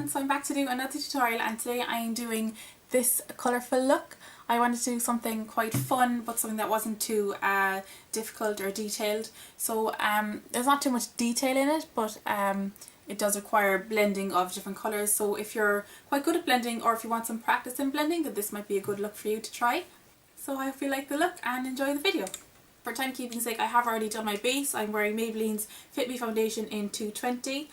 everyone, so I'm back to do another tutorial, and today I am doing this colourful look. I wanted to do something quite fun but something that wasn't too difficult or detailed. So there's not too much detail in it, but it does require blending of different colours. So if you're quite good at blending, or if you want some practice in blending, then this might be a good look for you to try. So I hope you like the look and enjoy the video. For timekeeping's sake, I have already done my base. I'm wearing Maybelline's Fit Me foundation in 220.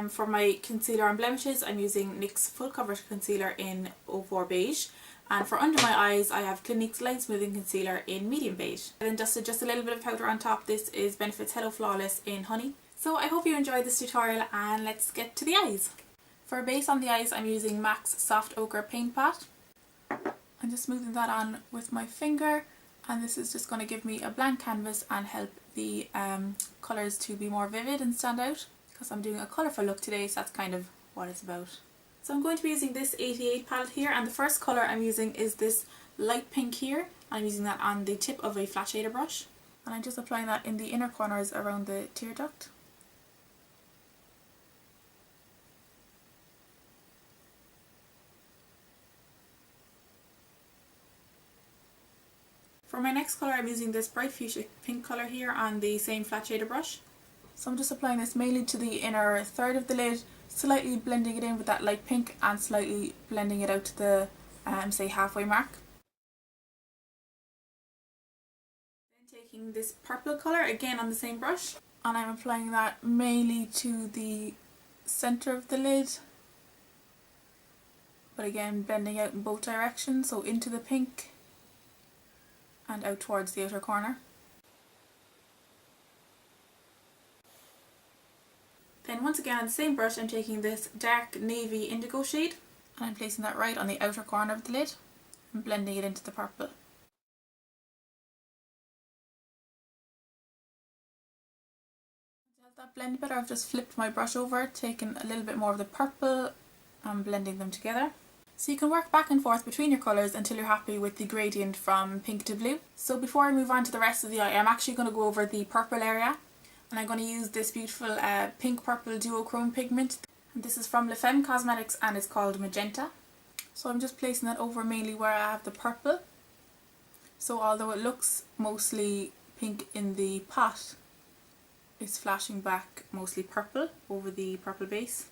For my concealer and blemishes, I'm using NYX Full Coverage Concealer in 04 Beige. And for under my eyes, I have Clinique's Line Smoothing Concealer in Medium Beige. And then just a little bit of powder on top. This is Benefit's Hello Flawless in Honey. So I hope you enjoyed this tutorial, and let's get to the eyes. For a base on the eyes, I'm using MAC's Soft Ochre Paint Pot. I'm just smoothing that on with my finger, and this is just going to give me a blank canvas and help the colours to be more vivid and stand out, because I'm doing a colourful look today, so that's kind of what it's about. So I'm going to be using this 88 palette here, and the first colour I'm using is this light pink here. I'm using that on the tip of a flat shader brush, and I'm just applying that in the inner corners around the tear duct. For my next colour, I'm using this bright fuchsia pink colour here on the same flat shader brush. So I'm just applying this mainly to the inner third of the lid, slightly blending it in with that light pink and slightly blending it out to the say halfway mark. Then taking this purple colour again on the same brush, and I'm applying that mainly to the centre of the lid, but again blending out in both directions, so into the pink and out towards the outer corner. Then once again on the same brush, I'm taking this dark navy indigo shade, and I'm placing that right on the outer corner of the lid and blending it into the purple. To help that blend better, I've just flipped my brush over, taken a little bit more of the purple and blending them together. So you can work back and forth between your colours until you're happy with the gradient from pink to blue. So before I move on to the rest of the eye, I'm actually going to go over the purple area. And I'm going to use this beautiful pink purple duochrome pigment, and this is from La Femme Cosmetics and it's called Magenta. So I'm just placing that over mainly where I have the purple. So although it looks mostly pink in the pot, it's flashing back mostly purple over the purple base.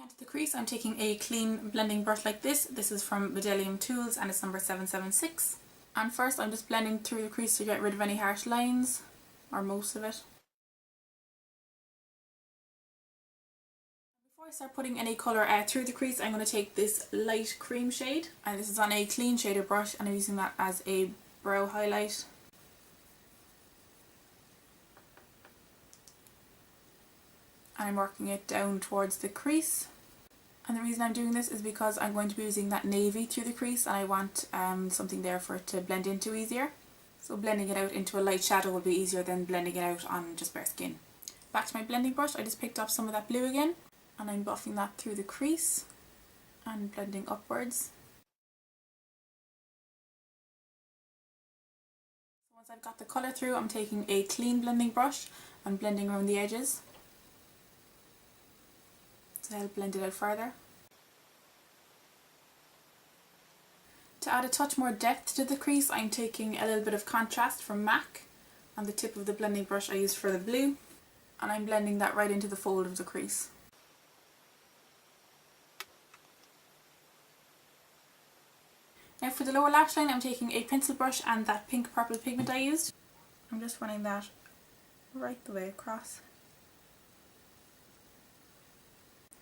To the crease, I'm taking a clean blending brush like this. This is from Bdellium Tools and it's number 776. And first I'm just blending through the crease to get rid of any harsh lines, or most of it. Before I start putting any colour through the crease, I'm going to take this light cream shade, and this is on a clean shader brush, and I'm using that as a brow highlight. And I'm working it down towards the crease. And the reason I'm doing this is because I'm going to be using that navy through the crease, and I want something there for it to blend into easier. So blending it out into a light shadow will be easier than blending it out on just bare skin. Back to my blending brush, I just picked up some of that blue again, and I'm buffing that through the crease and blending upwards. So once I've got the colour through, I'm taking a clean blending brush and blending around the edges to help blend it out further. To add a touch more depth to the crease, I'm taking a little bit of contrast from MAC on the tip of the blending brush I used for the blue, and I'm blending that right into the fold of the crease. Now for the lower lash line, I'm taking a pencil brush and that pink purple pigment I used. I'm just running that right the way across.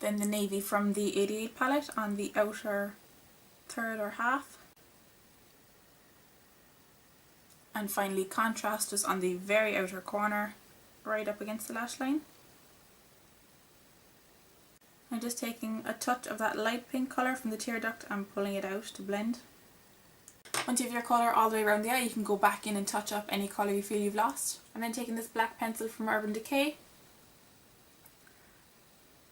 Then the navy from the 88 palette on the outer third or half. And finally contrast is on the very outer corner, right up against the lash line. I'm just taking a touch of that light pink colour from the tear duct and pulling it out to blend. Once you have your colour all the way around the eye, you can go back in and touch up any colour you feel you've lost. I'm then taking this black pencil from Urban Decay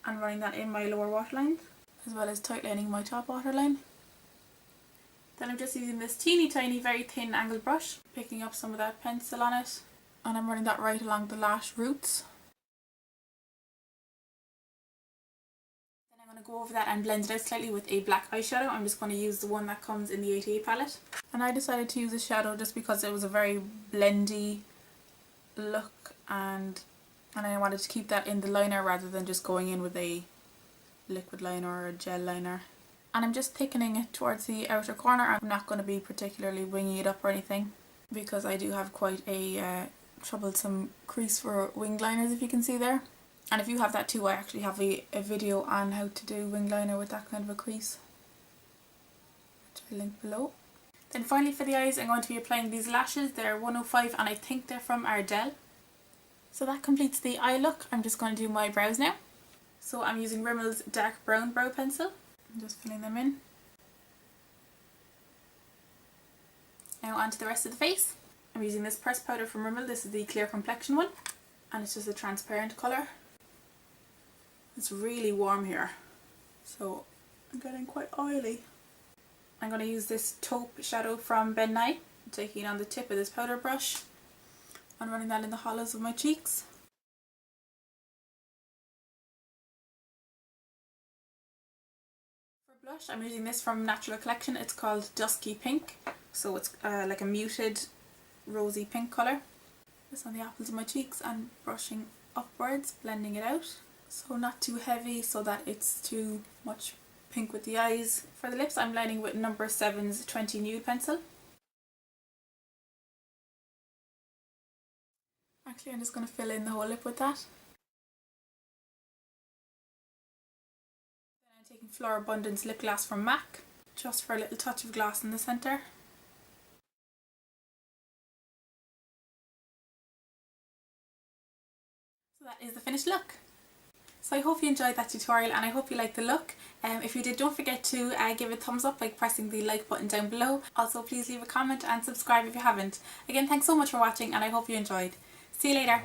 and running that in my lower waterline, as well as tightlining my top waterline. Then I'm just using this teeny tiny very thin angled brush, picking up some of that pencil on it and I'm running that right along the lash roots. Then I'm going to go over that and blend it out slightly with a black eyeshadow. I'm just going to use the one that comes in the 88 palette. And I decided to use a shadow just because it was a very blendy look, and I wanted to keep that in the liner rather than just going in with a liquid liner or a gel liner. And I'm just thickening it towards the outer corner. I'm not going to be particularly winging it up or anything because I do have quite a troublesome crease for wing liners, if you can see there. And if you have that too, I actually have a video on how to do wing liner with that kind of a crease, which I'll link below. Then finally for the eyes, I'm going to be applying these lashes. They're 105 and I think they're from Ardell. So that completes the eye look. I'm just going to do my brows now. So I'm using Rimmel's dark brown brow pencil. I'm just filling them in. Now onto the rest of the face. I'm using this pressed powder from Rimmel. This is the clear complexion one, and it's just a transparent colour. It's really warm here, so I'm getting quite oily. I'm going to use this taupe shadow from Ben Nye. I'm taking it on the tip of this powder brush and running that in the hollows of my cheeks. For blush, I'm using this from Natural Collection. It's called Dusky Pink, so it's like a muted rosy pink colour. Just on the apples of my cheeks and brushing upwards, blending it out. So not too heavy so that it's too much pink with the eyes. For the lips, I'm lining with number 7's 20 Nude pencil. Actually, I'm just going to fill in the whole lip with that. Then I'm taking Flora Abundance lip gloss from MAC, just for a little touch of gloss in the centre. So that is the finished look. So I hope you enjoyed that tutorial and I hope you liked the look. If you did, don't forget to give it a thumbs up by pressing the like button down below. Also, please leave a comment and subscribe if you haven't. Again, thanks so much for watching and I hope you enjoyed. See you later.